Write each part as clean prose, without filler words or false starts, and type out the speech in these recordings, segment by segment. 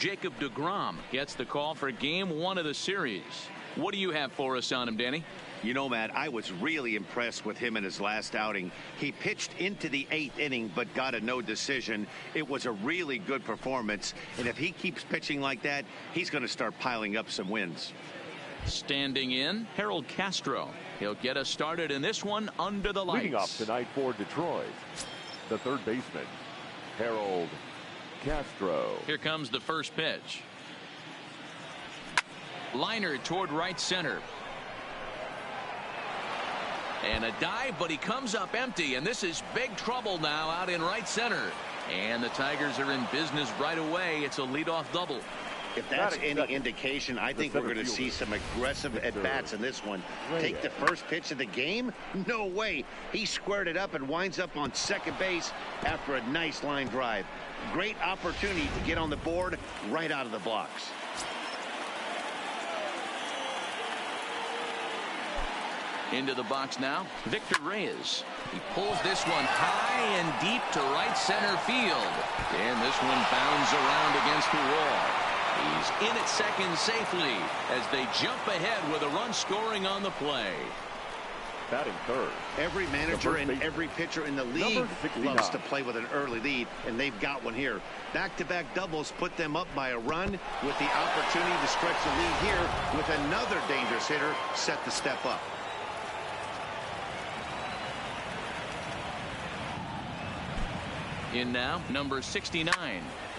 Jacob deGrom gets the call for game 1 of the series. What do you have for us on him, Danny? You know, Matt, I was really impressed with him in his last outing. He pitched into the 8th inning but got a no decision. It was a really good performance, and if he keeps pitching like that, he's going to start piling up some wins. Standing in, Harold Castro. He'll get us started in this one under the lights. Leading off tonight for Detroit, the third baseman, Harold Castro. Here comes the first pitch. Liner toward right center. And a dive, but he comes up empty, and this is big trouble now out in right center. And the Tigers are in business right away. It's a leadoff double. If that's any indication, I think we're going to see some aggressive at-bats in this one. Take the first pitch of the game? No way. He squared it up and winds up on second base after a nice line drive. Great opportunity to get on the board right out of the blocks. Into the box now, Victor Reyes. He pulls this one high and deep to right center field. And this one bounds around against the wall. He's in at second safely as they jump ahead with a run scoring on the play. Batting third. Every manager and every pitcher in the league loves to play with an early lead, and they've got one here. Back-to-back doubles put them up by a run with the opportunity to stretch the lead here with another dangerous hitter set to step up. In now, number 69.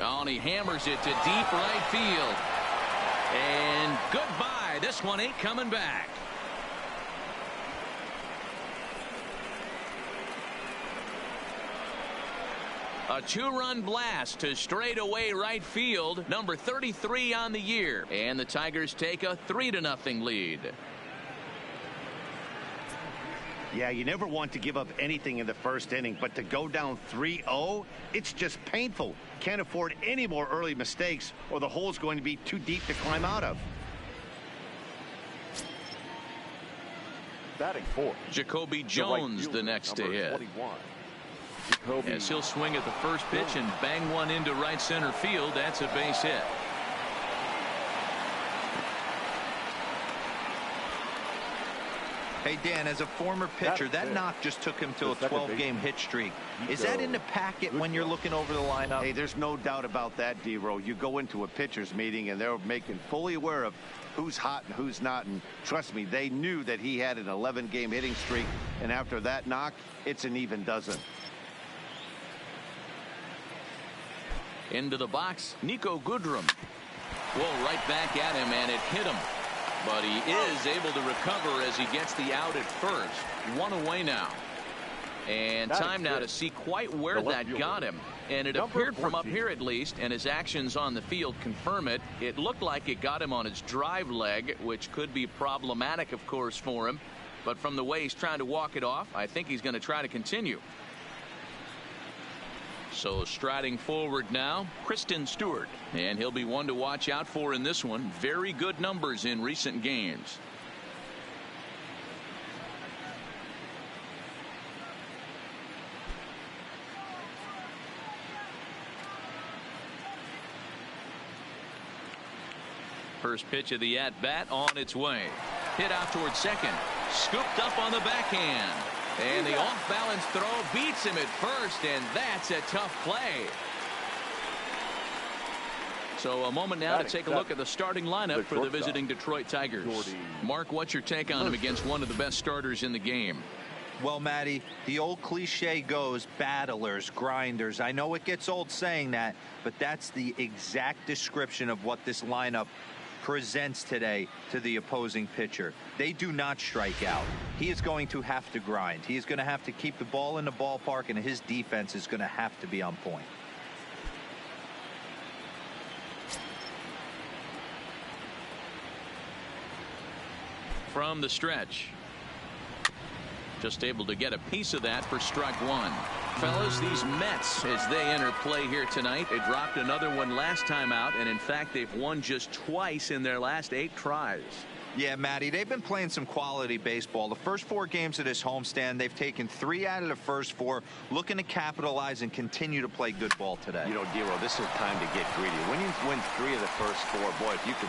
Oh, and he hammers it to deep right field. And goodbye. This one ain't coming back. A 2-run blast to straightaway right field. Number 33 on the year. And the Tigers take a 3-0 lead. Yeah, you never want to give up anything in the first inning, but to go down 3-0, it's just painful. Can't afford any more early mistakes, or the hole's going to be too deep to climb out of. Batting fourth, Jacoby Jones, the next to hit. As he'll swing at the first pitch and bang one into right center field. That's a base hit. Hey, Dan, as a former pitcher, that knock just took him to a 12-game hit streak. Is that in the packet when you're looking over the lineup? Hey, there's no doubt about that, D-Row. You go into a pitcher's meeting, and they're making fully aware of who's hot and who's not. And trust me, they knew that he had an 11-game hitting streak. And after that knock, it's an even dozen. Into the box, Nico Goodrum. Whoa, right back at him, and it hit him. But he is able to recover as he gets the out at first. One away now. And time now to see quite where that got him. And it appeared from up here at least, and his actions on the field confirm it. It looked like it got him on his drive leg, which could be problematic, of course, for him. But from the way he's trying to walk it off, I think he's going to try to continue. So striding forward now, Kristen Stewart. And he'll be one to watch out for in this one. Very good numbers in recent games. First pitch of the at-bat on its way. Hit out towards second. Scooped up on the backhand. And the off-balance throw beats him at first, and that's a tough play. So a moment now to take a look at the starting lineup for the visiting Detroit Tigers. Mark, what's your take on him against one of the best starters in the game? Well, Matty, the old cliche goes battlers, grinders. I know it gets old saying that, but that's the exact description of what this lineup presents today to the opposing pitcher. They do not strike out. He is going to have to grind. He is going to have to keep the ball in the ballpark, and his defense is going to have to be on point. From the stretch. Just able to get a piece of that for strike one. Fellas, these Mets, as they enter play here tonight, they dropped another one last time out, and in fact they've won just twice in their last 8 tries. Yeah, Matty, they've been playing some quality baseball. The first 4 games of this homestand, they've taken 3 out of the first 4, looking to capitalize and continue to play good ball today. You know, Dero, this is time to get greedy. When you win 3 of the first 4, boy, if you can.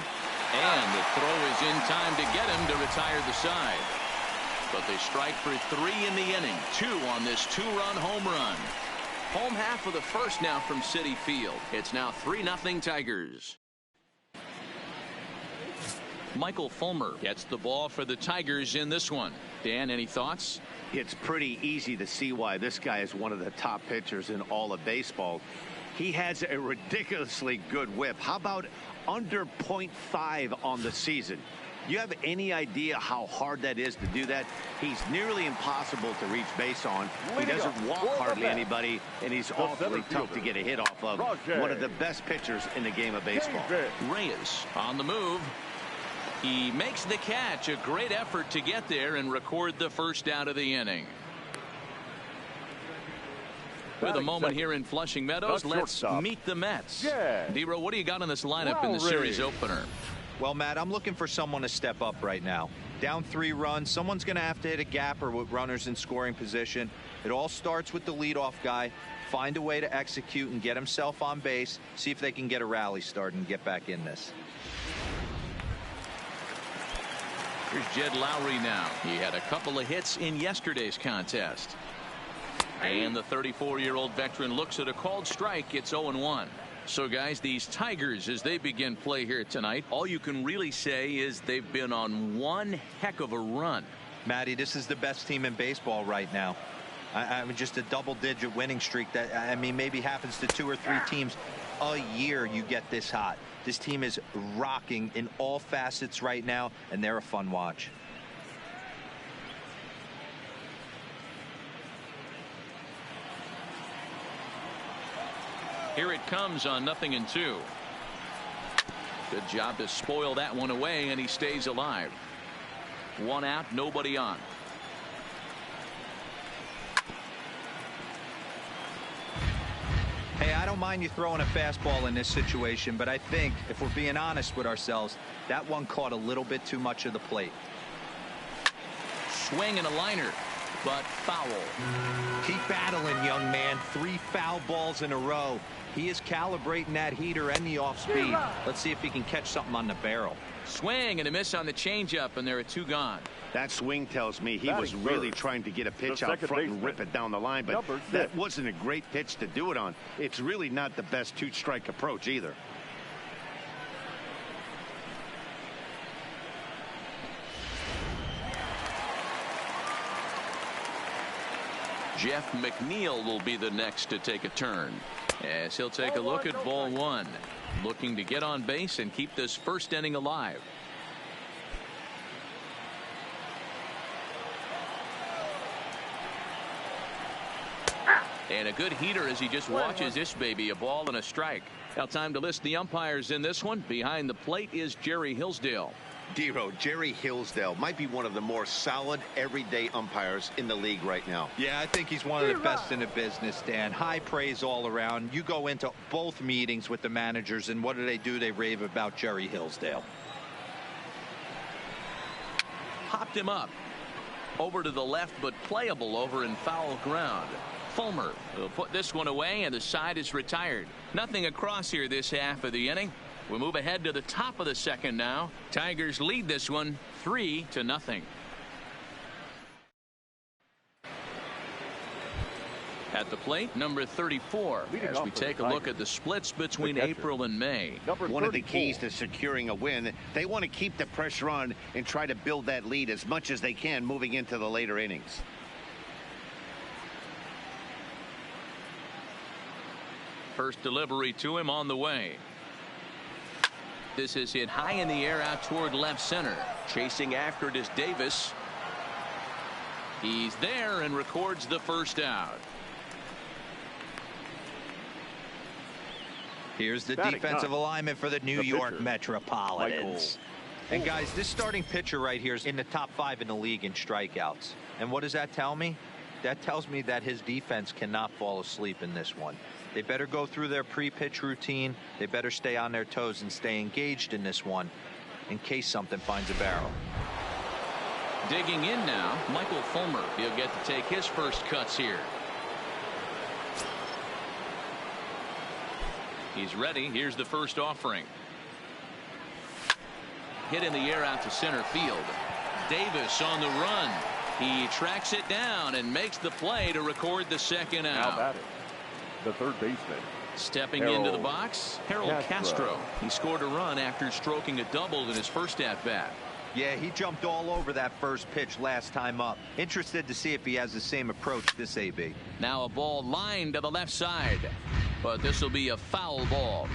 And the throw is in time to get him to retire the side. But they strike for 3 in the inning. 2 on this 2-run home run. Home half of the first now from Citi Field. It's now 3-0 Tigers. Michael Fulmer gets the ball for the Tigers in this one. Dan, any thoughts? It's pretty easy to see why this guy is one of the top pitchers in all of baseball. He has a ridiculously good whip. How about under .5 on the season? You have any idea how hard that is to do that? He's nearly impossible to reach base on. He doesn't walk hardly anybody, and he's awfully tough to get a hit off of. One of the best pitchers in the game of baseball. Reyes on the move. He makes the catch. A great effort to get there and record the first out of the inning. With a moment here in Flushing Meadows, let's meet the Mets. Dero, what do you got on this lineup in the series opener? Well, Matt, I'm looking for someone to step up right now. Down 3 runs, someone's going to have to hit a gap or with runners in scoring position. It all starts with the leadoff guy. Find a way to execute and get himself on base. See if they can get a rally started and get back in this. Here's Jed Lowry now. He had a couple of hits in yesterday's contest. And the 34-year-old veteran looks at a called strike. It's 0-1. So, guys, these Tigers, as they begin play here tonight, all you can really say is they've been on one heck of a run. Matty, this is the best team in baseball right now. I mean, just a double-digit winning streak that, I mean, maybe happens to 2 or 3 teams a year you get this hot. This team is rocking in all facets right now, and they're a fun watch. Here it comes on 0-2. Good job to spoil that one away, and he stays alive. 1 out, nobody on. Hey, I don't mind you throwing a fastball in this situation, but I think if we're being honest with ourselves, that one caught a little bit too much of the plate. Swing and a liner, but foul. Keep battling, young man. 3 foul balls in a row. He is calibrating that heater and the off speed. Let's see if he can catch something on the barrel. Swing and a miss on the changeup, and there are 2 gone. That swing tells me he was really trying to get a pitch out front and rip it down the line, but that wasn't a great pitch to do it on. It's really not the best 2-strike approach either. Jeff McNeil will be the next to take a turn, as he'll take a look at ball 1, looking to get on base and keep this first inning alive. And a good heater as he just watches this baby, a ball and a strike. Now time to list the umpires in this one. Behind the plate is Jerry Hillsdale. Dero, Jerry Hillsdale might be one of the more solid everyday umpires in the league right now. Yeah, I think he's one of the best in the business, Dan. High praise all around. You go into both meetings with the managers, and what do? They rave about Jerry Hillsdale. Hopped him up. Over to the left, but playable over in foul ground. Fulmer will put this one away, and the side is retired. Nothing across here this half of the inning. We move ahead to the top of the second now. Tigers lead this one 3-0. At the plate, number 34, as we take a look at the splits between April and May. One of the keys to securing a win, they want to keep the pressure on and try to build that lead as much as they can moving into the later innings. First delivery to him on the way. This is hit high in the air out toward left center. Chasing after it is Davis. He's there and records the first out. Here's the defensive alignment for the New York Metropolitans. And guys, this starting pitcher right here is in the top 5 in the league in strikeouts. And what does that tell me? That tells me that his defense cannot fall asleep in this one. They better go through their pre-pitch routine. They better stay on their toes and stay engaged in this one. in case something finds a barrel. Digging in now, Michael Fulmer. He'll get to take his first cuts here. He's ready. Here's the first offering. Hit in the air out to center field. Davis on the run. He tracks it down and makes the play to record the second out. Now batting, the third baseman. Stepping Harold into the box, Harold Castro. He scored a run after stroking a double in his first at-bat. Yeah, he jumped all over that first pitch last time up. Interested to see if he has the same approach this AB. Now a ball lined to the left side, but this will be a foul ball.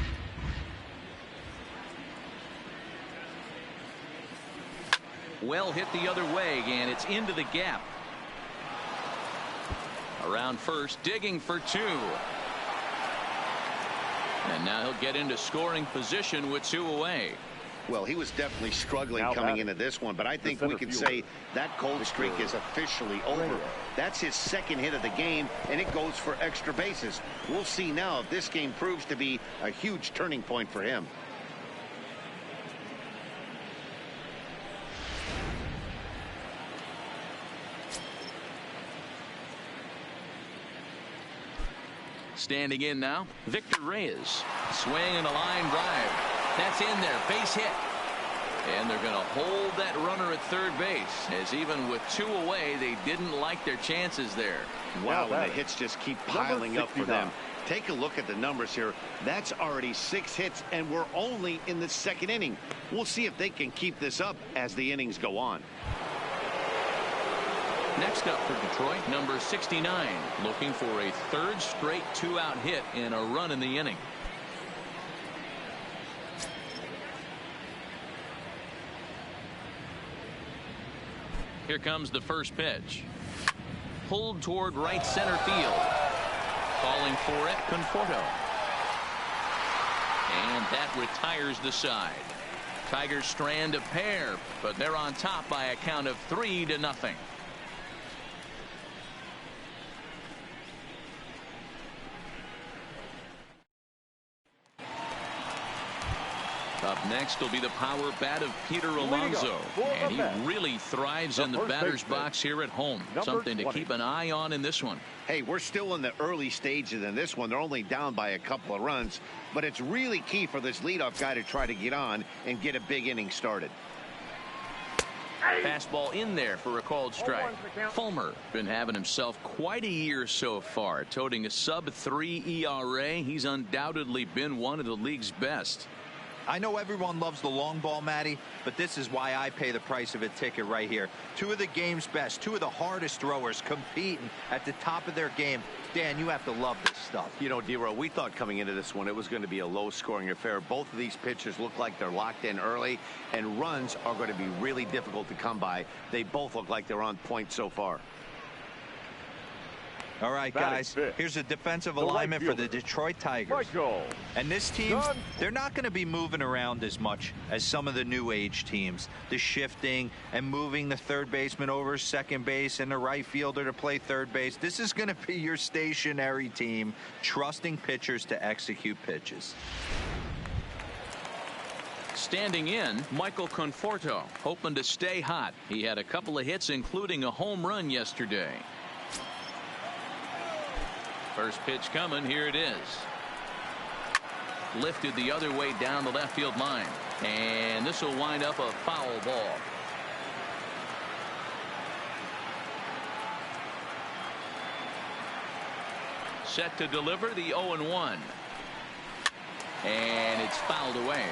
Well hit the other way, and it's into the gap. Around first, digging for two. And now he'll get into scoring position with two away. Well, he was definitely struggling coming into this one, but I think we could say that cold streak is officially over. That's his second hit of the game, and it goes for extra bases. We'll see now if this game proves to be a huge turning point for him. Standing in now, Victor Reyes. Swing and a line drive. That's in there. Base hit. And they're going to hold that runner at third base, as even with two away, they didn't like their chances there. Wow, and the hits just keep piling up for them. Take a look at the numbers here. That's already 6 hits, and we're only in the second inning. We'll see if they can keep this up as the innings go on. Next up for Detroit, number 69, looking for a third straight two-out hit and a run in the inning. Here comes the first pitch. Pulled toward right center field. Calling for it, Conforto. And that retires the side. Tigers strand a pair, but they're on top by a count of 3-0. Up next will be the power bat of Peter Alonso, and he really thrives in the batter's box here at home. Something to keep an eye on in this one. Hey, we're still in the early stages in this one. They're only down by a couple of runs, but it's really key for this leadoff guy to try to get on and get a big inning started. Fastball in there for a called strike. Fulmer been having himself quite a year so far, toting a sub-3 ERA. He's undoubtedly been one of the league's best. I know everyone loves the long ball, Matty, but this is why I pay the price of a ticket right here. Two of the game's best, two of the hardest throwers competing at the top of their game. Dan, you have to love this stuff. You know, D-Row, we thought coming into this one it was going to be a low-scoring affair. Both of these pitchers look like they're locked in early, and runs are going to be really difficult to come by. They both look like they're on point so far. All right, guys, here's a defensive alignment for the Detroit Tigers. And this team, they're not going to be moving around as much as some of the new age teams. The shifting and moving the third baseman over second base and the right fielder to play third base. This is going to be your stationary team, trusting pitchers to execute pitches. Standing in, Michael Conforto, hoping to stay hot. He had a couple of hits, including a home run yesterday. First pitch coming. Here it is. Lifted the other way down the left field line. And this will wind up a foul ball. Set to deliver the 0-1. And it's fouled away.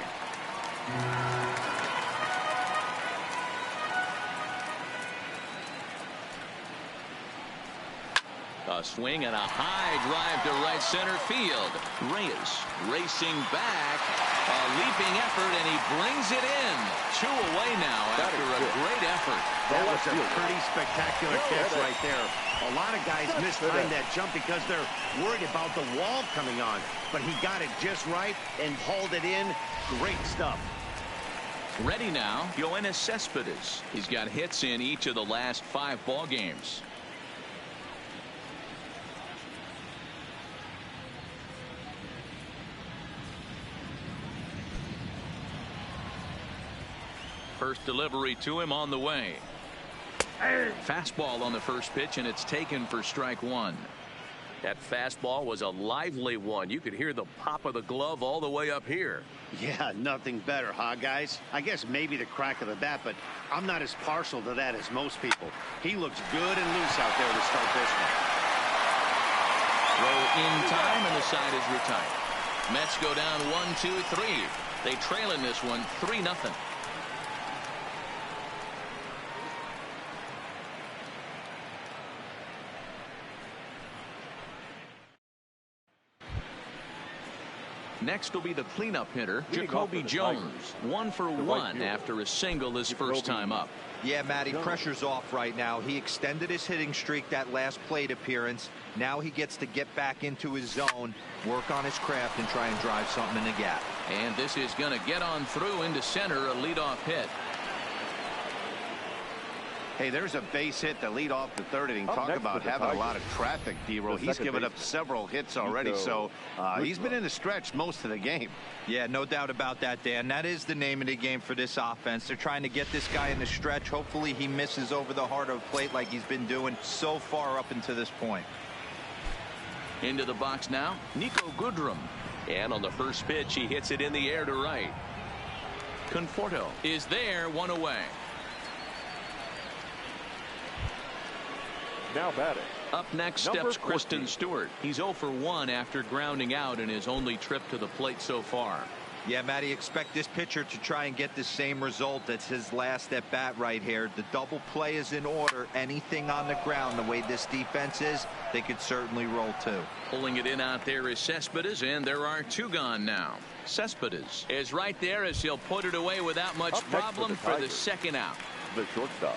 A swing and a high drive to right center field. Reyes racing back. A leaping effort, and he brings it in. Two away now after a great effort. That was a pretty spectacular catch right there. A lot of guys mistimed that jump because they're worried about the wall coming on. But he got it just right and hauled it in. Great stuff. Ready now, Yoenis Cespedes. He's got hits in each of the last 5 ball games. First delivery to him on the way. Fastball on the first pitch, and it's taken for strike one. That fastball was a lively one. You could hear the pop of the glove all the way up here. Yeah, nothing better, huh, guys? I guess maybe the crack of the bat, but I'm not as partial to that as most people. He looks good and loose out there to start this one. Throw in time, and the side is retired. Mets go down 1-2-3. They trail in this one 3-0. Next will be the cleanup hitter, Jacoby Jones. 1 for 1 after a single his first time up. Yeah, Matty, pressure's off right now. He extended his hitting streak that last plate appearance. Now he gets to get back into his zone, work on his craft, and try and drive something in the gap. And this is going to get on through into center, a leadoff hit. Hey, there's a base hit to lead off the third inning. Talk about having a lot of traffic, D-Roll. He's given up several hits already, so he's been in the stretch most of the game. Yeah, no doubt about that, Dan. That is the name of the game for this offense. They're trying to get this guy in the stretch. Hopefully he misses over the heart of the plate like he's been doing so far up until this point. Into the box now, Nico Goodrum. And on the first pitch, he hits it in the air to right. Conforto is there, 1 away. Now batting. Up next steps Kristen Stewart. He's 0 for 1 after grounding out in his only trip to the plate so far. Yeah, Matty, expect this pitcher to try and get the same result. That's his last at bat right here. The double play is in order. Anything on the ground, the way this defense is, they could certainly roll too. Pulling it in out there is Cespedes, and there are 2 gone now. Cespedes is right there as he'll put it away without much problem for the second out. The shortstop.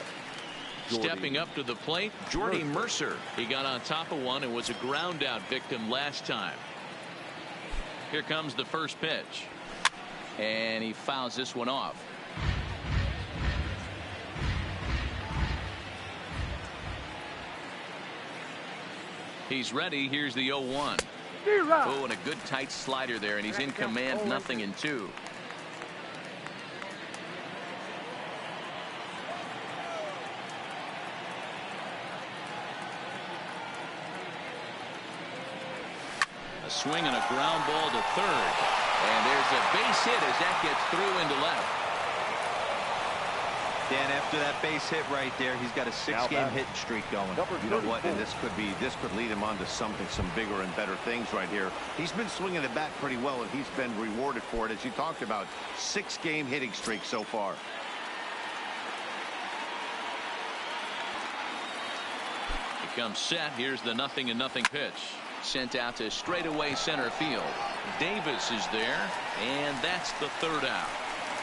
Stepping up to the plate, Jordy Mercer. He got on top of one and was a ground out victim last time. Here comes the first pitch. And he fouls this one off. He's ready. Here's the 0-1. Oh, and a good tight slider there, and he's in command, 0-2. A swing and a ground ball to third. And there's a base hit as that gets through into left. Dan, after that base hit right there, he's got a 6-game hitting streak going. You know what? And this could lead him on to some bigger and better things right here. He's been swinging the bat pretty well, and he's been rewarded for it, as you talked about. 6-game hitting streak so far. He comes set. Here's the 0-0 pitch. Sent out to straightaway center field. Davis is there, and that's the third out.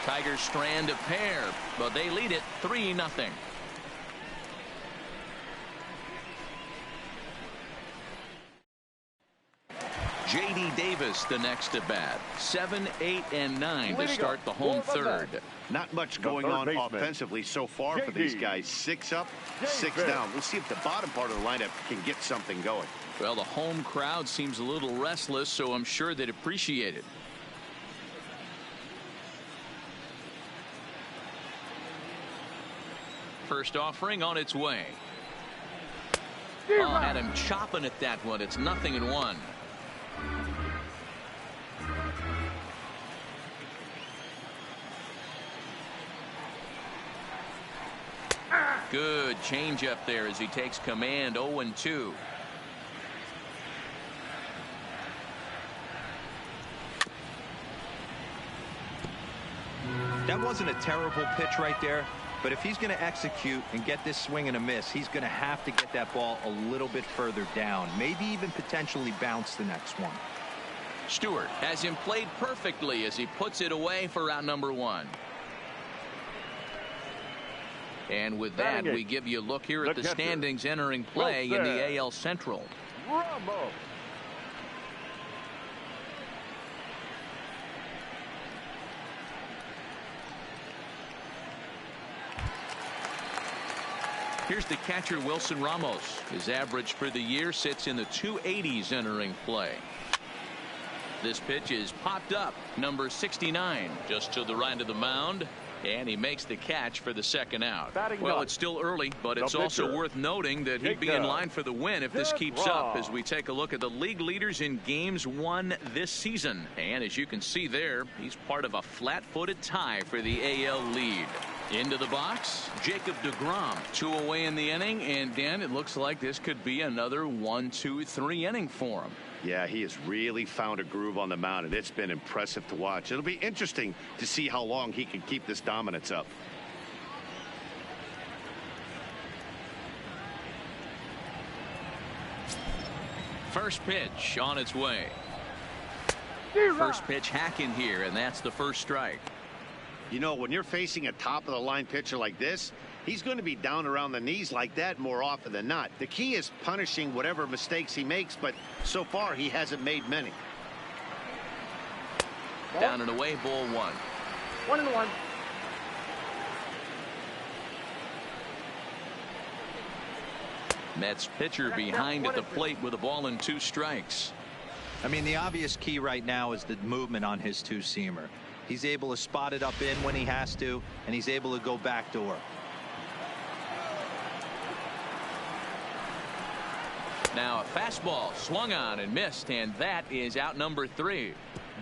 Tigers strand a pair, but they lead it 3-0. J.D. Davis the next at bat. 7, 8, and 9 to start the home third. Not much going on offensively so far for these guys. 6 up, 6 down. We'll see if the bottom part of the lineup can get something going. Well, the home crowd seems a little restless, so I'm sure they'd appreciate it. First offering on its way. Oh, had him chopping at that one. It's 0-1. Good changeup there as he takes command. 0-2. That wasn't a terrible pitch right there, but if he's going to execute and get this swing and a miss, he's going to have to get that ball a little bit further down, maybe even potentially bounce the next one. Stewart has him played perfectly as he puts it away for out number 1. And with that, we give you a look here at the standings entering play in the AL Central. Ramos. Here's the catcher, Wilson Ramos. His average for the year sits in the 280s entering play. This pitch is popped up. Number 69 just to the right of the mound. And he makes the catch for the second out. Batting Well, up. it's still early, but it's The also pitcher. worth noting that he'd be in line for the win if this keeps up as we take a look at the league leaders in games won this season. And as you can see there, he's part of a flat-footed tie for the AL lead. Into the box, Jacob deGrom. 2 away in the inning, and Dan, it looks like this could be another 1-2-3 inning for him. Yeah, he has really found a groove on the mound, and it's been impressive to watch. It'll be interesting to see how long he can keep this dominance up. First pitch on its way. First pitch hacking here, and that's the first strike. You know, when you're facing a top-of-the-line pitcher like this, he's going to be down around the knees like that more often than not. The key is punishing whatever mistakes he makes, but so far he hasn't made many. Down and away, ball 1. 1-1. Mets pitcher behind at the plate with a ball and 2 strikes. I mean, the obvious key right now is the movement on his two-seamer. He's able to spot it up in when he has to, and he's able to go backdoor. Now a fastball swung on and missed, and that is out number 3.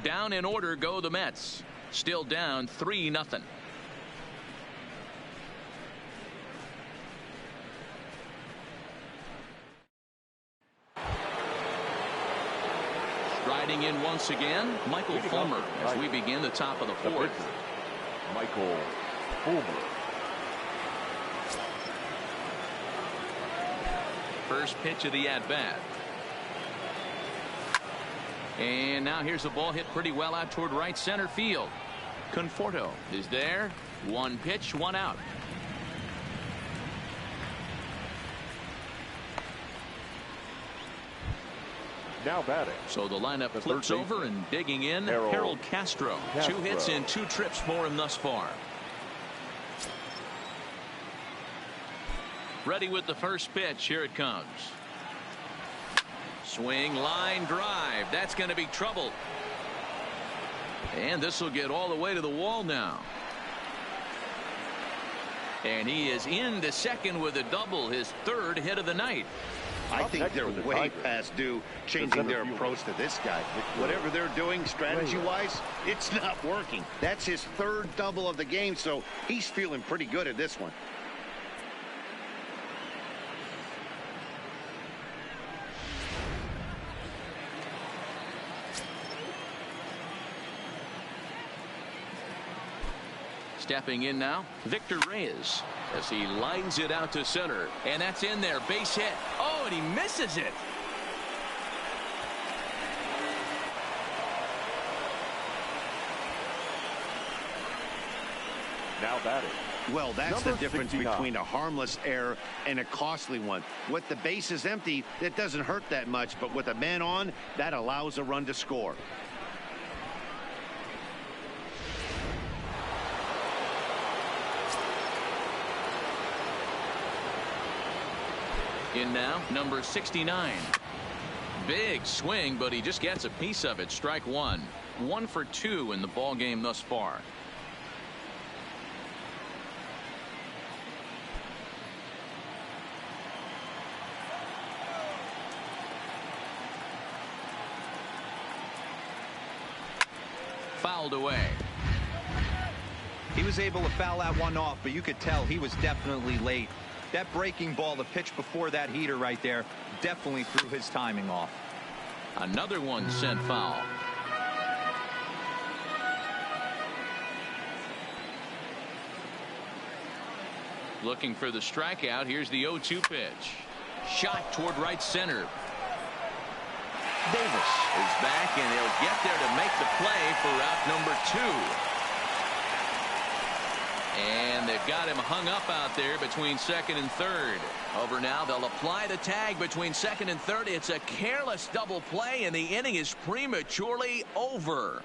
Down in order go the Mets. Still down 3-0. Striding in once again, Michael Fulmer as we begin the top of the 4th. Michael Fulmer. First pitch of the at-bat. And now here's a ball hit pretty well out toward right center field. Conforto is there. 1 pitch, 1 out. Now batting. So the lineup The flips third over and digging in. Harold Harold Castro. 2 hits and 2 trips for him thus far. Ready with the first pitch. Here it comes. Swing, line drive. That's going to be trouble. And this will get all the way to the wall now. And he is into second with a double, his 3rd hit of the night. I think next they're with the way Tigers. past due changing their approach to this guy. Whatever they're doing strategy-wise, it's not working. That's his 3rd double of the game, so he's feeling pretty good at this one. Stepping in now, Victor Reyes as he lines it out to center. And that's in there. Base hit. Oh, and he misses it. Now batting. Well, that's Number the difference 69. between a harmless error and a costly one. With the bases empty, that doesn't hurt that much, but with a man on, that allows a run to score. In now, number 69. Big swing, but he just gets a piece of it. Strike 1. 1 for 2 in the ball game thus far. Fouled away. He was able to foul that one off, but you could tell he was definitely late. That breaking ball, the pitch before that heater right there, definitely threw his timing off. Another one sent foul. Looking for the strikeout. Here's the 0-2 pitch. Shot toward right center. Davis is back, and he'll get there to make the play for out number 2. And they've got him hung up out there between second and third. Over now, they'll apply the tag between second and third. It's a careless double play, and the inning is prematurely over.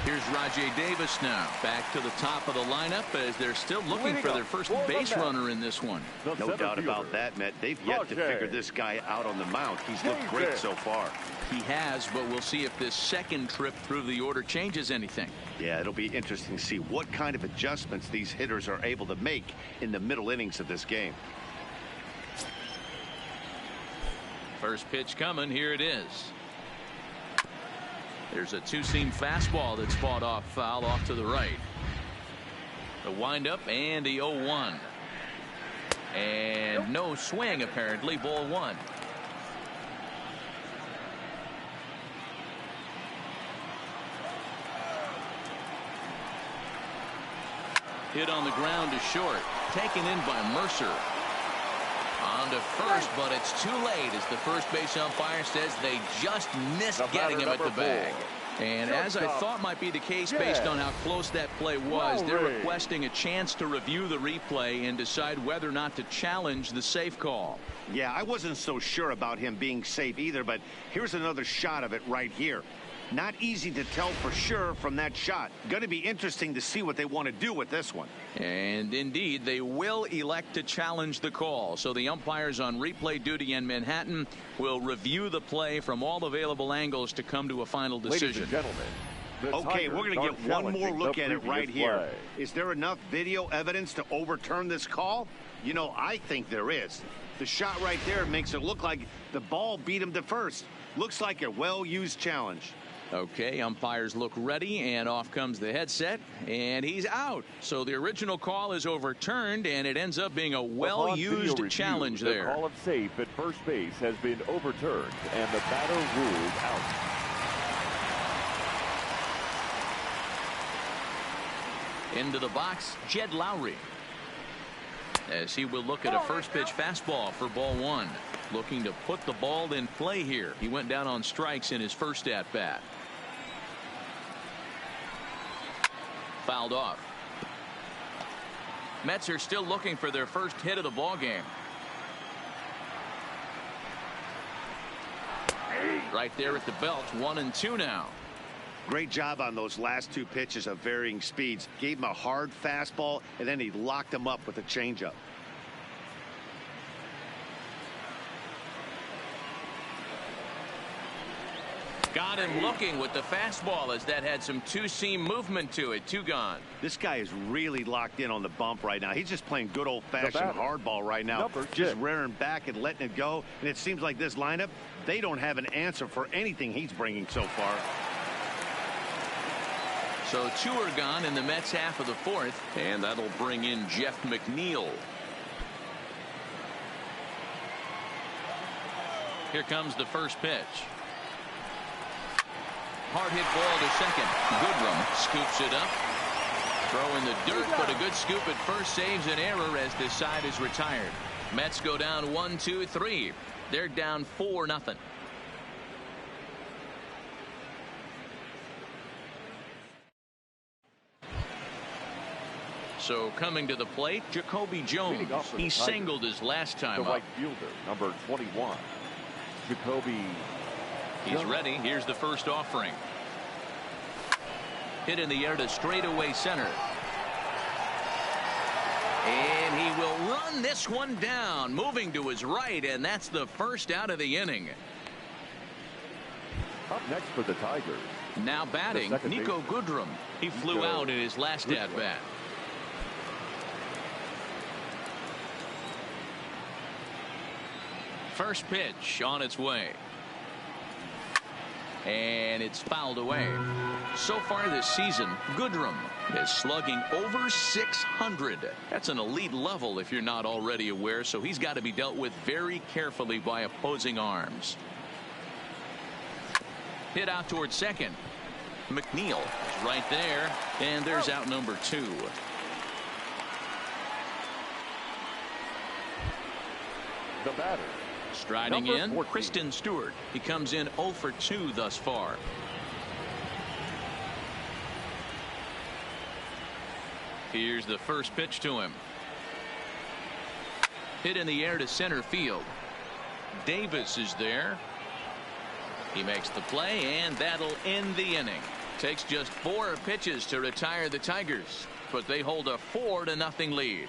Here's Rajay Davis now back to the top of the lineup as they're still looking for their first base runner in this one. No doubt about that, Matt. They've yet to figure this guy out on the mound. He's looked great so far. He has, but we'll see if this second trip through the order changes anything. Yeah, it'll be interesting to see what kind of adjustments these hitters are able to make in the middle innings of this game. First pitch coming. Here it is. There's a two-seam fastball that's fought off foul off to the right. The windup and the 0-1. And no swing apparently. Ball one. Hit on the ground to short. Taken in by Mercer. On to first, but it's too late as the first base umpire says they just missed getting him at the bag. And as I thought might be the case based on how close that play was, they're requesting a chance to review the replay and decide whether or not to challenge the safe call. Yeah, I wasn't so sure about him being safe either, but here's another shot of it right here. Not easy to tell for sure from that shot. Going to be interesting to see what they want to do with this one. And indeed, they will elect to challenge the call. So the umpires on replay duty in Manhattan will review the play from all available angles to come to a final decision. Ladies and gentlemen, okay, we're going to get one more look at it right here. Is there enough video evidence to overturn this call? You know, I think there is. The shot right there makes it look like the ball beat him to first. Looks like a well-used challenge. Okay, umpires look ready, and off comes the headset, and he's out. So the original call is overturned, and it ends up being a well-used challenge there. The call of safe at first base has been overturned, and the batter ruled out. Into the box, Jed Lowry. As he will look at a first pitch fastball for ball one. Looking to put the ball in play here. He went down on strikes in his first at bat. Fouled off. Mets are still looking for their first hit of the ball game. Right there at the belt. 1-2 now. Great job on those last two pitches of varying speeds. Gave him a hard fastball, and then he locked him up with a changeup. Got him looking with the fastball as that had some two-seam movement to it. Two gone. This guy is really locked in on the bump right now. He's just playing good old-fashioned hardball right now. Just rearing back and letting it go. And it seems like this lineup, they don't have an answer for anything he's bringing so far. So two are gone in the Mets half of the fourth. And that'll bring in Jeff McNeil. Here comes the first pitch. Hard hit ball to second. Goodrum scoops it up. Throw in the dirt, but a good scoop at first saves an error as this side is retired. Mets go down 1-2-3. They're down 4-0. So coming to the plate, Jacoby Jones. He singled his last time up. The right fielder, number 21, Jacoby. He's ready. Here's the first offering. Hit in the air to straightaway center. And he will run this one down, moving to his right, and that's the first out of the inning. Up next for the Tigers. Now batting, Nico Goodrum. He flew out in his last at-bat. First pitch on its way. And it's fouled away. So far this season, Goodrum is slugging over 600. That's an elite level if you're not already aware, so he's got to be dealt with very carefully by opposing arms. Hit out towards second. McNeil is right there, and there's out number 2. The batter. Striding in, Kristen Stewart. He comes in 0 for 2 thus far. Here's the first pitch to him. Hit in the air to center field. Davis is there. He makes the play, and that'll end the inning. Takes just 4 pitches to retire the Tigers, but they hold a 4-0 lead.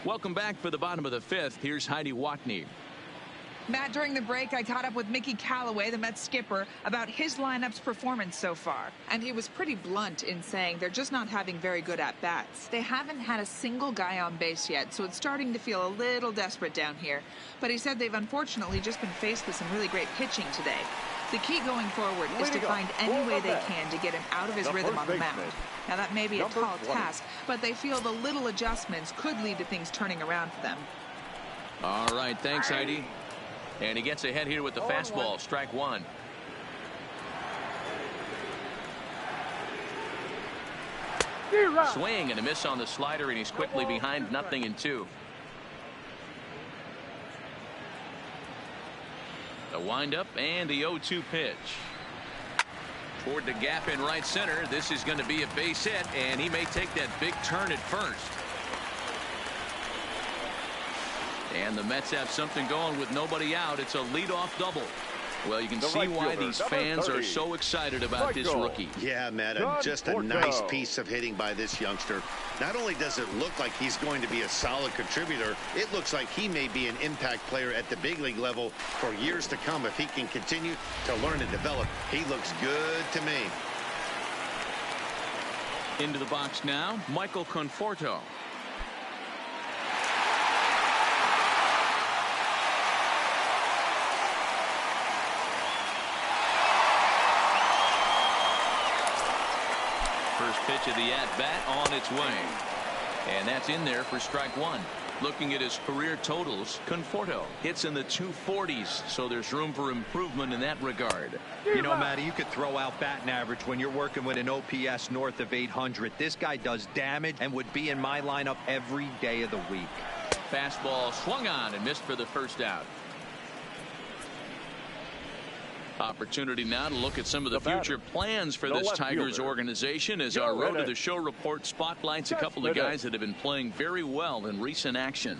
Welcome back for the bottom of the 5th. Here's Heidi Watney. Matt, during the break, I caught up with Mickey Callaway, the Mets skipper, about his lineup's performance so far. And he was pretty blunt in saying they're just not having very good at-bats. They haven't had a single guy on base yet, so it's starting to feel a little desperate down here. But he said they've unfortunately just been faced with some really great pitching today. The key going forward is to find any way they can to get him out of his rhythm on the mound. Now, that may be a tall task, but they feel the little adjustments could lead to things turning around for them. All right, thanks, Heidi. And he gets ahead here with the fastball, strike 1. Swing and a miss on the slider, and he's quickly behind 0-2. The windup and the 0-2 pitch. Toward the gap in right center. This is going to be a base hit, and he may take that big turn at first. And the Mets have something going with nobody out. It's a leadoff double. Well, you can see why these fans are so excited about this rookie. Yeah, Matt, just a nice piece of hitting by this youngster. Not only does it look like he's going to be a solid contributor, it looks like he may be an impact player at the big league level for years to come if he can continue to learn and develop. He looks good to me. Into the box now, Michael Conforto. First pitch of the at-bat on its way. And that's in there for strike 1. Looking at his career totals, Conforto hits in the 240s, so there's room for improvement in that regard. You know, Matty, you could throw out batting average when you're working with an OPS north of 800. This guy does damage and would be in my lineup every day of the week. Fastball swung on and missed for the first out. Opportunity now to look at some of the future plans for this Tigers organization as our Road to the Show report spotlights a couple of guys that have been playing very well in recent action.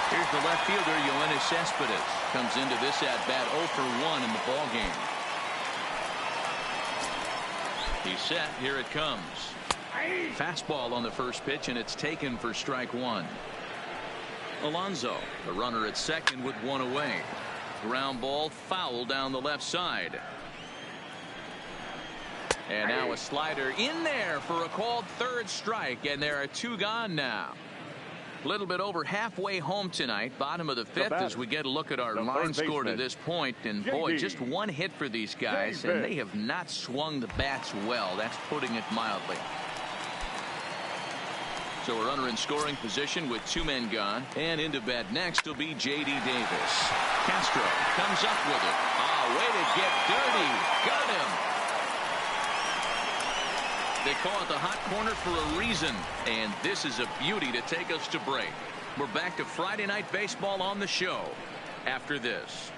Here's the left fielder, Yoenis Cespedes. Comes into this at-bat 0 for 1 in the ballgame. He's set. Here it comes. Fastball on the first pitch, and it's taken for strike 1. Alonso, the runner at second with 1 away. Ground ball foul down the left side. And now a slider in there for a called third strike, and there are 2 gone now. A little bit over halfway home tonight, bottom of the 5th, as we get a look at our line score to this point. And boy, just 1 hit for these guys, and they have not swung the bats well. That's putting it mildly. So a runner in scoring position with 2 men gone, and into bat next will be J.D. Davis. Castro comes up with it. Way to get dirty. Got him. They call it the hot corner for a reason, and this is a beauty to take us to break. We're back to Friday Night Baseball on the show after this.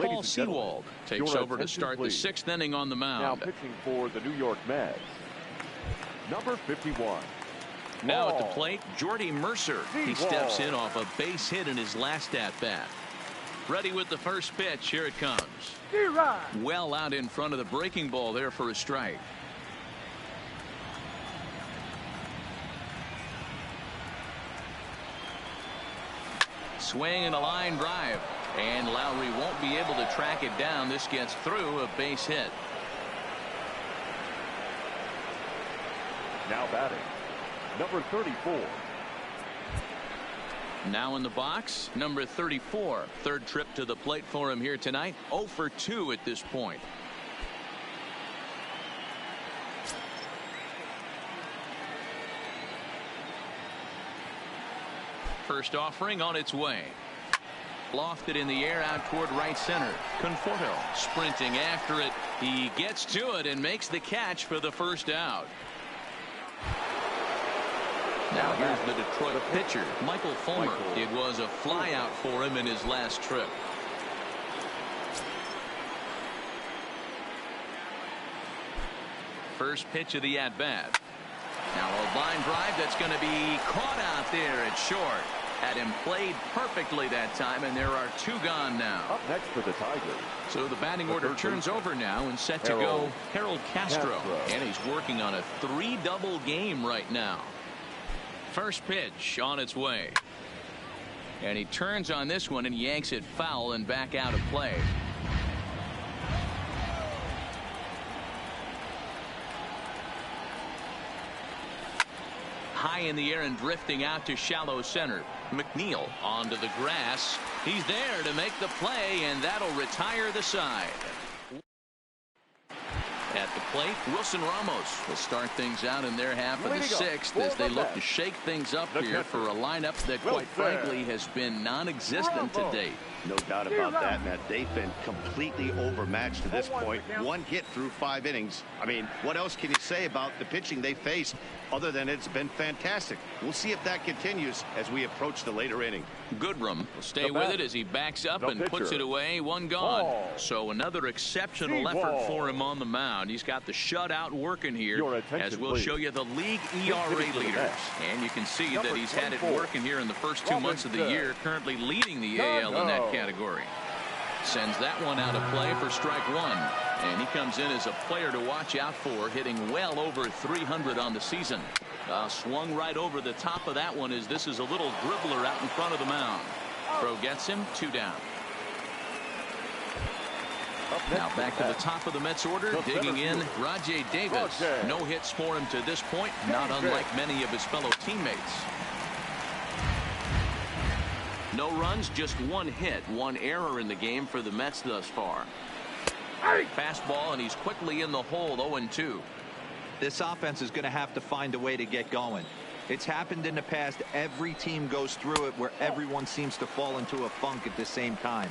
Paul Sewald takes over to start the 6th inning on the mound. Now pitching for the New York Mets, number 51. Now at the plate, Jordy Mercer. He steps in off a base hit in his last at-bat. Ready with the first pitch. Here it comes. Well out in front of the breaking ball there for a strike. Swing and a line drive. And Lowry won't be able to track it down. This gets through, a base hit. Now batting, number 34. Now in the box, number 34. Third trip to the plate for him here tonight. 0 for 2 at this point. First offering on its way. Lofted in the air out toward right center. Conforto sprinting after it. He gets to it and makes the catch for the first out. Now here's the Detroit pitcher, Michael Fulmer. It was a fly out for him in his last trip. First pitch of the at-bat. Now a line drive that's going to be caught out there at short. Had him played perfectly that time, and there are 2 gone now. Up next for the Tigers. So the batting order turns over now and set to go Harold Castro. And he's working on a 3-double game right now. First pitch on its way. And he turns on this one and yanks it foul and back out of play. High in the air and drifting out to shallow center. McNeil onto the grass. He's there to make the play, and that'll retire the side. At the plate, Wilson Ramos will start things out in their half of the 6th as they look to shake things up here for a lineup that, quite frankly, has been non-existent to date. No doubt about that, Matt. They've been completely overmatched to this point. 1 hit through 5 innings. I mean, what else can you say about the pitching they faced other than it's been fantastic? We'll see if that continues as we approach the later inning. Goodrum will stay with it as he backs up and puts it away. 1 gone. So another exceptional effort for him on the mound. He's got the shutout working here as we'll show you the league ERA leaders. And you can see that he's had it working here in the first 2 months of the year, currently leading the AL in that category. Sends that one out of play for strike 1. And he comes in as a player to watch out for, hitting well over 300 on the season. Swung right over the top of that one as this is a little dribbler out in front of the mound. Throw gets him, 2 down. Now back to the top of the Mets order, digging in, Rajai Davis. No hits for him to this point, not unlike many of his fellow teammates. No runs, just 1 hit, 1 error in the game for the Mets thus far. Fastball, and he's quickly in the hole, 0-2. This offense is going to have to find a way to get going. It's happened in the past. Every team goes through it where everyone seems to fall into a funk at the same time.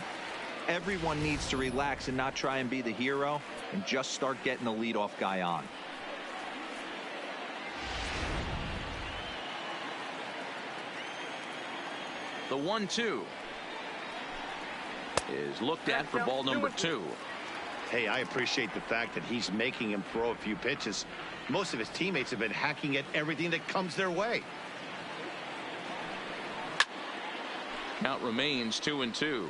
Everyone needs to relax and not try and be the hero and just start getting the leadoff guy on. The 1-2 is looked at for ball number 2. Hey, I appreciate the fact that he's making him throw a few pitches. Most of his teammates have been hacking at everything that comes their way. Count remains 2-2.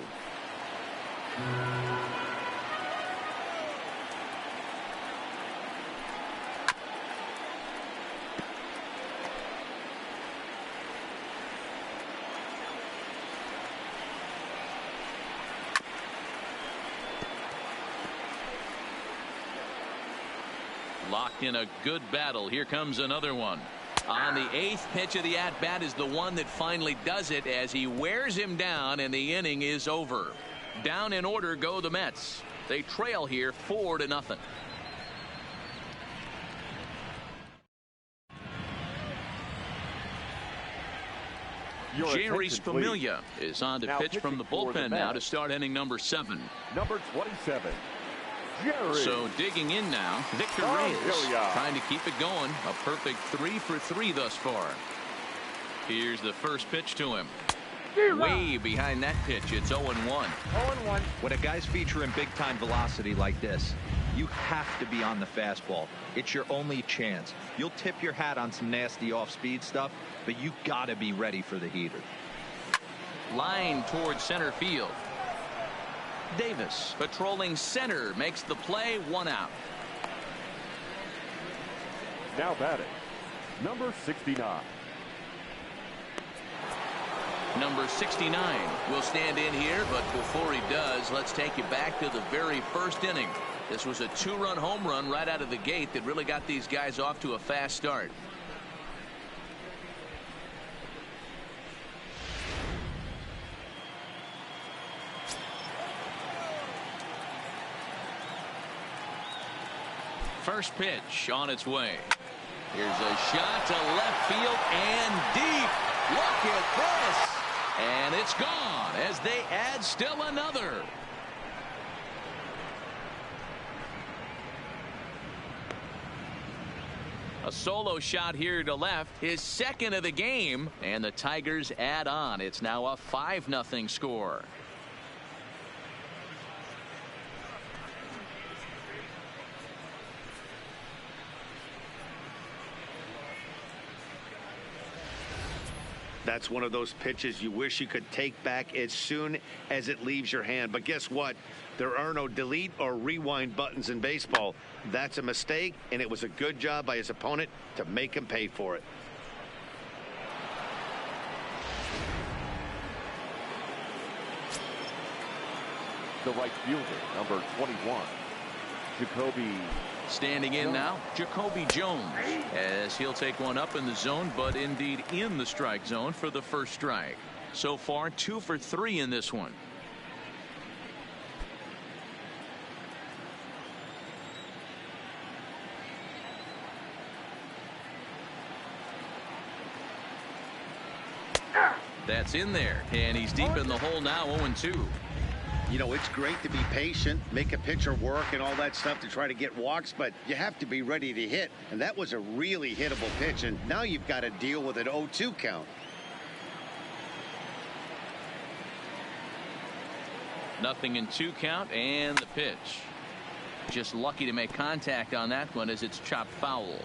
Locked in a good battle. Here comes another one. On the 8th pitch of the at-bat is the one that finally does it as he wears him down, and the inning is over. Down in order go the Mets. They trail here 4-0. Jerry Familia is on to pitch from the bullpen now to start inning number 7. Number 27. Jerry. So digging in now, Victor Reyes trying to keep it going. A perfect 3 for 3 thus far. Here's the first pitch to him. Way behind that pitch. It's 0-1. 0-1. When a guy's featuring big time velocity like this, you have to be on the fastball. It's your only chance. You'll tip your hat on some nasty off speed stuff, but you gotta be ready for the heater. Line towards center field. Davis patrolling center makes the play, 1 out. Now batting, number 69. Number 69 will stand in here, but before he does, let's take you back to the very first inning. This was a 2-run home run right out of the gate that really got these guys off to a fast start. First pitch on its way. Here's a shot to left field and deep. Look at this. And it's gone as they add still another. A solo shot here to left, his second of the game, and the Tigers add on. It's now a 5-0 score. That's one of those pitches you wish you could take back as soon as it leaves your hand. But guess what? There are no delete or rewind buttons in baseball. That's a mistake, and it was a good job by his opponent to make him pay for it. The right fielder, number 21, Jacoby. Standing in now, Jacoby Jones, as he'll take one up in the zone, but indeed in the strike zone for the first strike. So far, 2 for 3 in this one. That's in there, and he's deep in the hole now, 0-2. You know, it's great to be patient, make a pitcher work and all that stuff to try to get walks, but you have to be ready to hit. And that was a really hittable pitch, and now you've got to deal with an 0-2 count. Nothing in 2 count, and the pitch. Just lucky to make contact on that one as it's chopped foul.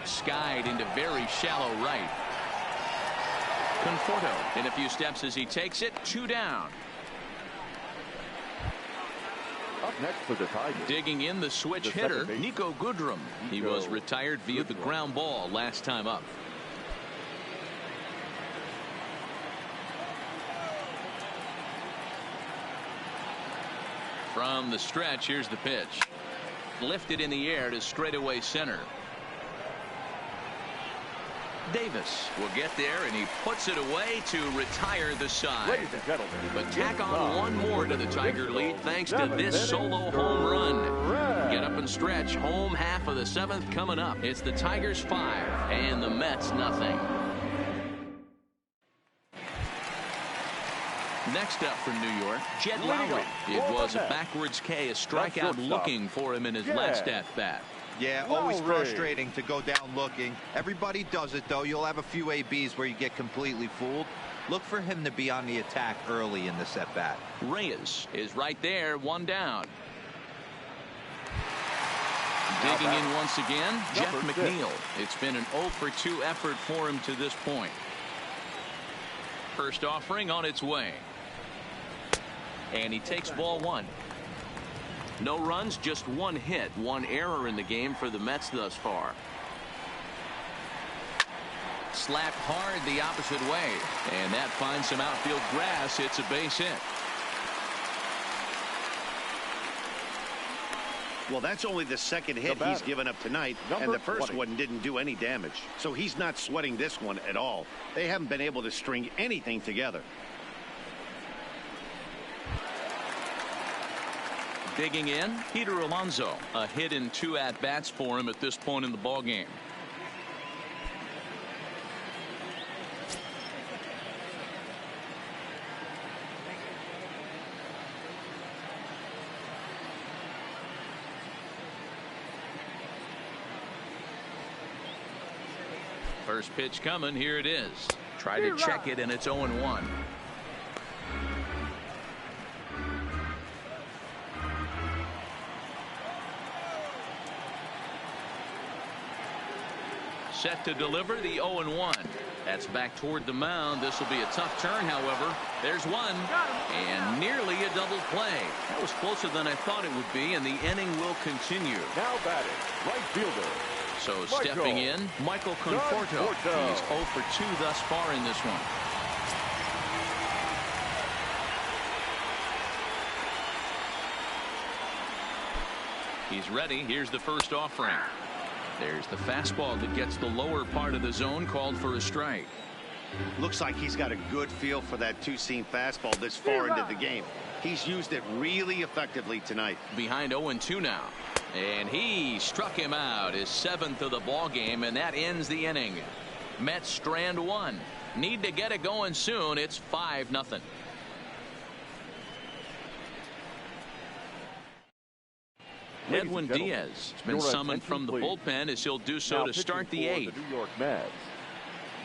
Skied into very shallow right. Conforto in a few steps as he takes it. 2 down. Up next for the Tigers. Digging in the switch hitter, Niko Goodrum. He was retired via the ground ball last time up. From the stretch, here's the pitch. Lifted in the air to straightaway center. Davis will get there, and he puts it away to retire the side. But tack on one more to the Tiger lead thanks to this solo home run. Get up and stretch. Home half of the 7th coming up. It's the Tigers 5 and the Mets nothing. Next up from New York, Jed Lowry. It was a backwards K, a strikeout looking for him in his last at-bat. Yeah, always frustrating to go down looking. Everybody does it, though. You'll have a few ABs where you get completely fooled. Look for him to be on the attack early in this at-bat. Reyes is right there, 1 down. Digging in once again, Jeff McNeil. It's been an 0 for 2 effort for him to this point. First offering on its way. And he takes ball 1. No runs, just 1 hit, 1 error in the game for the Mets thus far. Slapped hard the opposite way, and that finds some outfield grass. It's a base hit. Well, that's only the second hit he's given up tonight, and the first one didn't do any damage. So he's not sweating this one at all. They haven't been able to string anything together. Digging in, Peter Alonso. A hit in 2 at-bats for him at this point in the ballgame. First pitch coming. Here it is. Try to check it, and it's 0-1. Set to deliver the 0-1. That's back toward the mound. This will be a tough turn, however. There's one, and nearly a double play. That was closer than I thought it would be, and the inning will continue. Now batting, right fielder. So stepping in, Michael Conforto. He's 0 for 2 thus far in this one. He's ready. Here's the first offering. There's the fastball that gets the lower part of the zone, called for a strike. Looks like he's got a good feel for that 2-seam fastball this far into the game. He's used it really effectively tonight. Behind 0-2 now. And he struck him out, his 7th of the ball game, and that ends the inning. Mets strand 1. Need to get it going soon. It's 5-0. Edwin Diaz has been summoned from the bullpen as he'll do so to start the 8th. The New York Mets,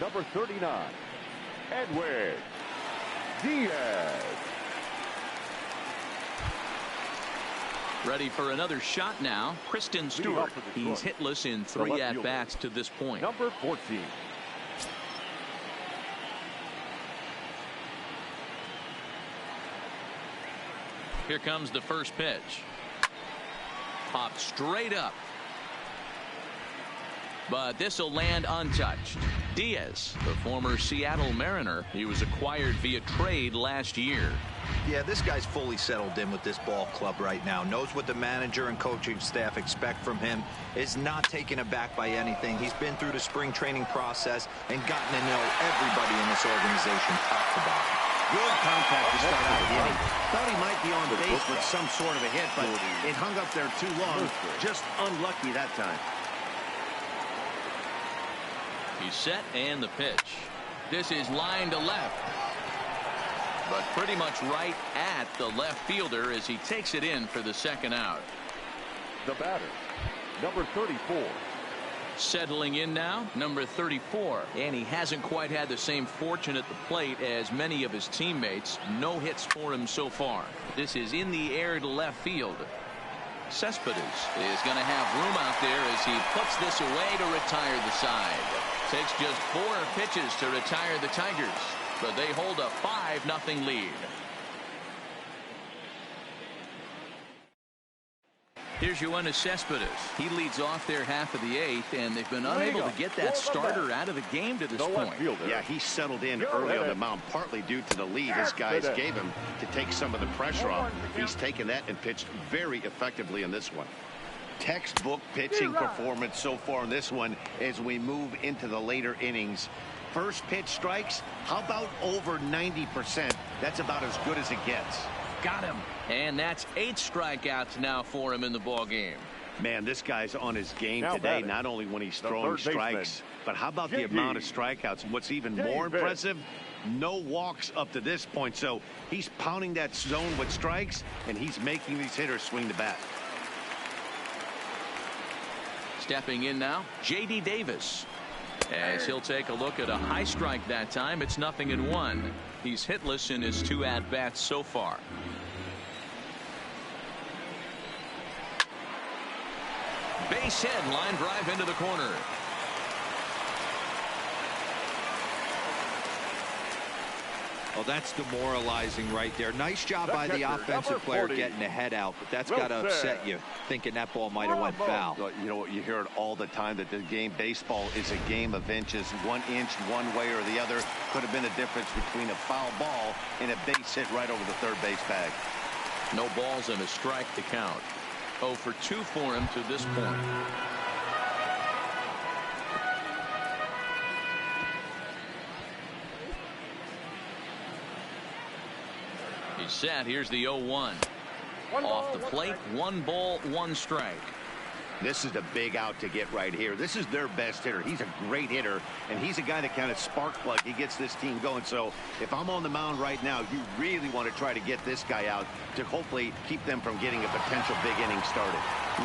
number 39, Edwin Diaz. Ready for another shot now. Kristen Stewart. He's hitless in 3 at-bats to this point. Number 14. Here comes the first pitch. Popped straight up. But this will land untouched. Diaz, the former Seattle Mariner, he was acquired via trade last year. Yeah, this guy's fully settled in with this ball club right now. Knows what the manager and coaching staff expect from him. Is not taken aback by anything. He's been through the spring training process and gotten to know everybody in this organization top to bottom. Good contact to start out the inning. Thought he might be on base with some sort of a hit, but it hung up there too long. Just unlucky that time. He's set and the pitch. This is line to left. But pretty much right at the left fielder as he takes it in for the second out. The batter, number 34. Settling in now, number 34. And he hasn't quite had the same fortune at the plate as many of his teammates. No hits for him so far. This is in the air to left field. Cespedes is going to have room out there as he puts this away to retire the side. Takes just 4 pitches to retire the Tigers, but they hold a 5-0 lead. Here's Yoenis Cespedes. He leads off their half of the 8th, and they've been unable to get that starter out of the game to this point. Yeah, he settled in early on the mound, partly due to the lead his guys gave him to take some of the pressure off. He's taken that and pitched very effectively in this one. Textbook pitching performance so far in this one as we move into the later innings. First pitch strikes, how about over 90%? That's about as good as it gets. Got him. And that's 8 strikeouts now for him in the ball game. Man, this guy's on his game today, not only when he's throwing strikes, but how about the amount of strikeouts? And what's even more impressive, no walks up to this point. So he's pounding that zone with strikes, and he's making these hitters swing the bat. Stepping in now, J.D. Davis. As he'll take a look at a high strike that time, it's 0-1. He's hitless in his 2 at-bats so far. Base hit, line drive into the corner. Well, that's demoralizing right there. Nice job by the offensive player getting the head out, but that's got to upset you, thinking that ball might have went foul. You know what, you hear it all the time that the game, baseball is a game of inches. 1 inch one way or the other could have been the difference between a foul ball and a base hit right over the third base bag. No balls and a strike to count. 0 for 2 for him to this point. He's set. Here's the 0-1. Off the plate, 1 ball, 1 strike. This is a big out to get right here. This is their best hitter. He's a great hitter, and he's a guy that kind of spark plug. He gets this team going. So if I'm on the mound right now, you really want to try to get this guy out to hopefully keep them from getting a potential big inning started.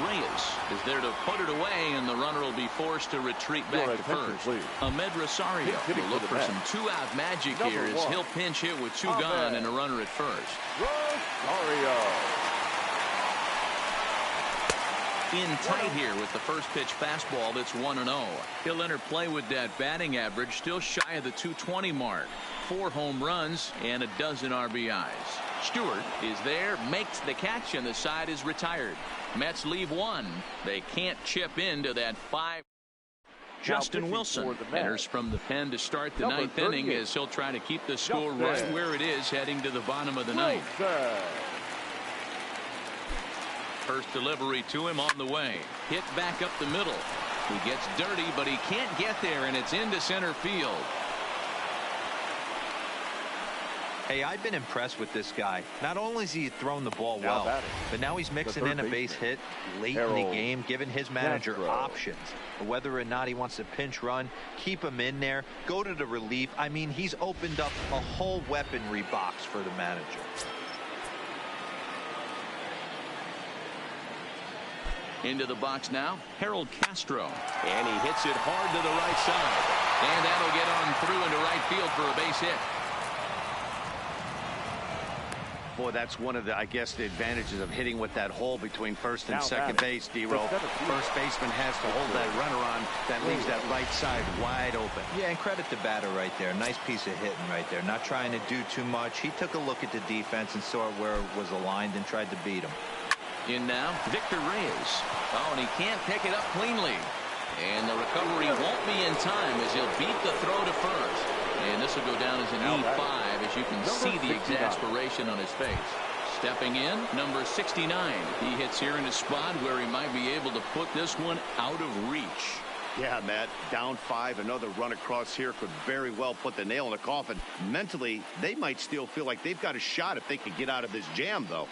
Reyes is there to put it away, and the runner will be forced to retreat back to first. Ahmed Rosario will look for some 2-out magic here as he'll pinch hit with 2 gone and a runner at first. Rosario. In tight here with the first pitch fastball that's 1-0. He'll enter play with that batting average still shy of the 220 mark. 4 home runs and a dozen RBIs. Stewart is there, makes the catch, and the side is retired. Mets leave 1. They can't chip into that 5. Justin Wilson enters from the pen to start the 9th inning as he'll try to keep the score right where it is heading to the bottom of the 9th. First delivery to him on the way. Hit back up the middle. He gets dirty, but he can't get there, and it's into center field. Hey, I've been impressed with this guy. Not only has he thrown the ball well, but now he's mixing in a base hit late in the game, giving his manager options. Whether or not he wants to pinch run, keep him in there, go to the relief. I mean, he's opened up a whole weaponry box for the manager. Into the box now, Harold Castro. And he hits it hard to the right side. And that'll get on through into right field for a base hit. Boy, that's one of the, I guess, the advantages of hitting with that hole between first and second base, D-Row. First baseman has to hold that runner on. That leaves that right side wide open. Yeah, and credit the batter right there. Nice piece of hitting right there. Not trying to do too much. He took a look at the defense and saw where it was aligned and tried to beat him. In now, Victor Reyes. Oh, and he can't pick it up cleanly. And the recovery won't be in time as he'll beat the throw to first. And this will go down as an E5 as you can see the exasperation on his face. Stepping in, number 69. He hits here in a spot where he might be able to put this one out of reach. Yeah, Matt, down 5. Another run across here could very well put the nail in the coffin. Mentally, they might still feel like they've got a shot if they could get out of this jam, though.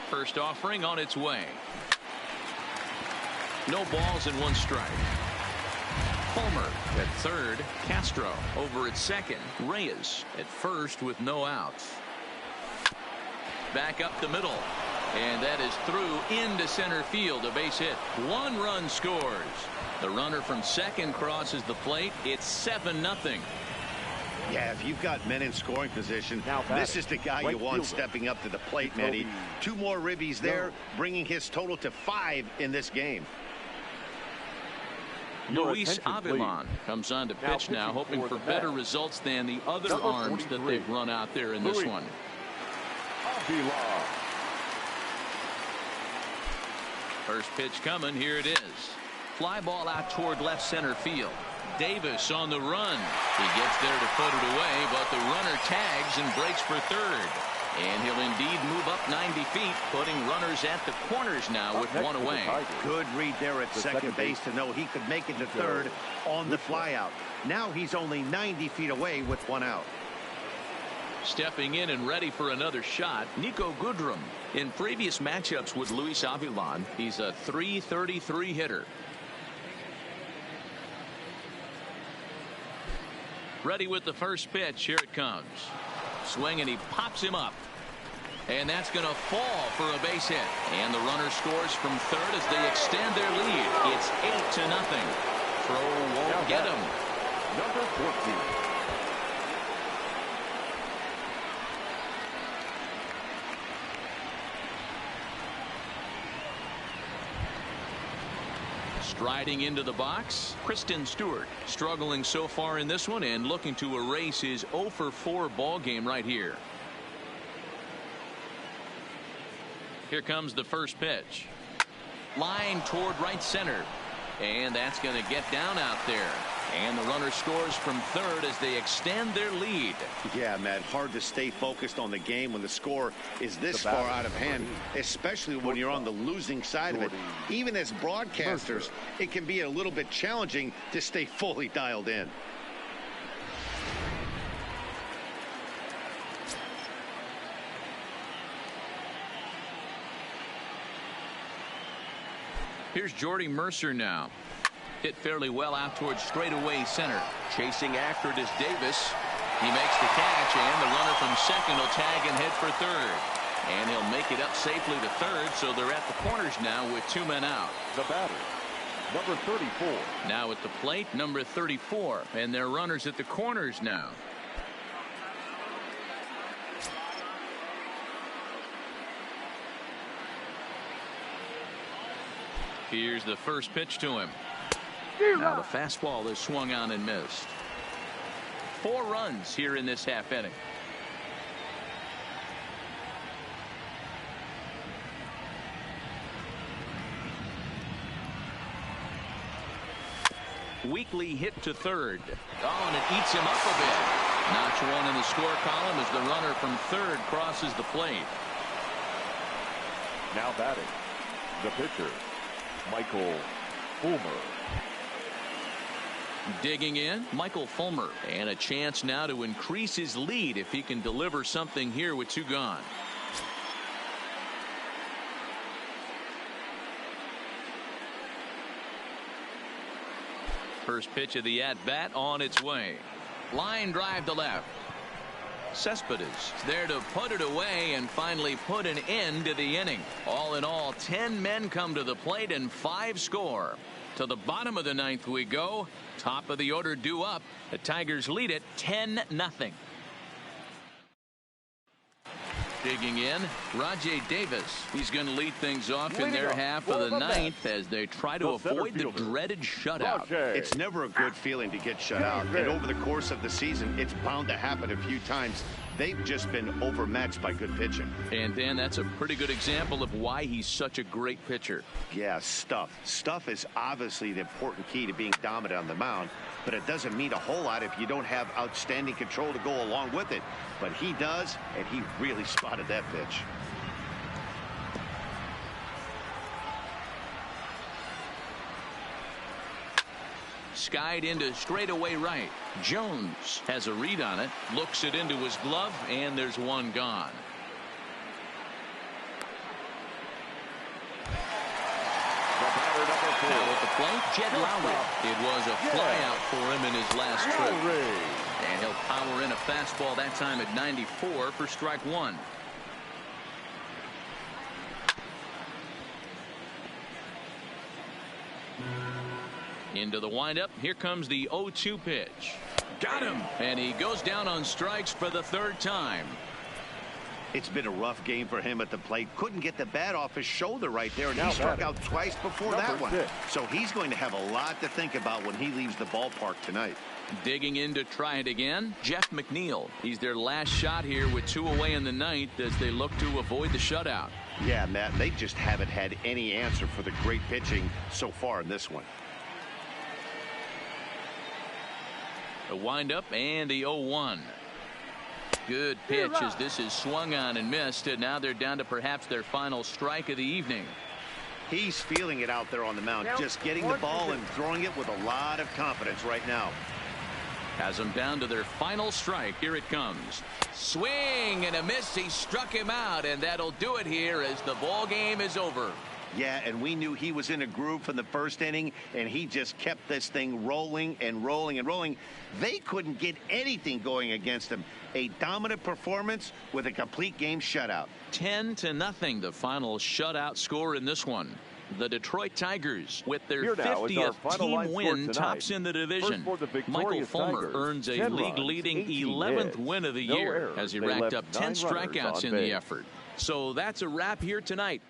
First offering on its way. No balls and 1 strike. Fulmer at third. Castro over at second. Reyes at first with no outs. Back up the middle. And that is through into center field. A base hit. 1 run scores. The runner from second crosses the plate. It's 7-0. Yeah, if you've got men in scoring position, this is the guy you want stepping up to the plate, man. 2 more ribbies there, bringing his total to 5 in this game. Luis Avilan comes on to pitch now, hoping for better results than the other arms that they've run out there in this one. First pitch coming. Here it is. Fly ball out toward left center field. Davis on the run. He gets there to put it away, but the runner tags and breaks for third. And he'll indeed move up 90 feet, putting runners at the corners now with 1 away. Good read there at second base to know he could make it to third on the flyout. Now he's only 90 feet away with 1 out. Stepping in and ready for another shot, Nico Goodrum. In previous matchups with Luis Avilan, he's a .333 hitter. Ready with the first pitch. Here it comes. Swing, and he pops him up. And that's going to fall for a base hit. And the runner scores from third as they extend their lead. It's 8-0. Throw won't get him. Number 14. Striding into the box, Kristen Stewart, struggling so far in this one and looking to erase his 0-for-4 ball game right here. Here comes the first pitch. Line toward right center. And that's going to get down out there. And the runner scores from third as they extend their lead. Yeah, Matt, hard to stay focused on the game when the score is this far out of hand, especially when you're on the losing side of it. Even as broadcasters, it can be a little bit challenging to stay fully dialed in. Here's Jordy Mercer now. Hit fairly well out towards straightaway center. Chasing after it is Davis. He makes the catch, and the runner from second will tag and head for third. And he'll make it up safely to third, so they're at the corners now with 2 men out. The batter, number 34. Now at the plate, number 34. And their runners at the corners now. Here's the first pitch to him. Now the fastball is swung on and missed. 4 runs here in this half inning. Weekly hit to third. Oh, and it eats him up a bit. Notch 1 in the score column as the runner from third crosses the plate. Now batting, the pitcher, Michael Fulmer. Digging in, Michael Fulmer. And a chance now to increase his lead if he can deliver something here with 2 gone. First pitch of the at-bat on its way. Line drive to left. Cespedes there to put it away and finally put an end to the inning. All in all, 10 men come to the plate and 5 score. To the bottom of the 9th we go. Top of the order due up. The Tigers lead it 10-0. Digging in, Rajay Davis. He's going to lead things off in their half of the 9th as they try to avoid the dreaded shutout. It's never a good feeling to get shut out. And over the course of the season, it's bound to happen a few times. They've just been overmatched by good pitching. And Dan, that's a pretty good example of why he's such a great pitcher. Yeah, stuff. Stuff is obviously the important key to being dominant on the mound, but it doesn't mean a whole lot if you don't have outstanding control to go along with it. But he does, and he really spotted that pitch. Skied into straightaway right. Jones has a read on it, looks it into his glove, and there's one gone. Now at the plate, Jed Lowry. It was a flyout for him in his last trip. And he'll power in a fastball that time at 94 for strike 1. Into the windup. Here comes the 0-2 pitch. Got him. And he goes down on strikes for the 3rd time. It's been a rough game for him at the plate. Couldn't get the bat off his shoulder right there, and he struck out twice before that one. So he's going to have a lot to think about when he leaves the ballpark tonight. Digging in to try it again, Jeff McNeil. He's their last shot here with 2 away in the 9th as they look to avoid the shutout. Yeah, Matt, they just haven't had any answer for the great pitching so far in this one. The windup and the 0-1. Good pitch as this is swung on and missed, and now they're down to perhaps their final strike of the evening. He's feeling it out there on the mound, just getting the ball and throwing it with a lot of confidence right now. Has them down to their final strike. Here it comes. Swing and a miss. He struck him out, and that'll do it here as the ball game is over. Yeah, and we knew he was in a groove from the first inning, and he just kept this thing rolling and rolling and rolling. They couldn't get anything going against him. A dominant performance with a complete game shutout. 10-0, the final shutout score in this one. The Detroit Tigers, with their 50th team win, tops in the division. Michael Fulmer earns a league-leading 11th win of the year as he racked up 10 strikeouts in the effort. So that's a wrap here tonight.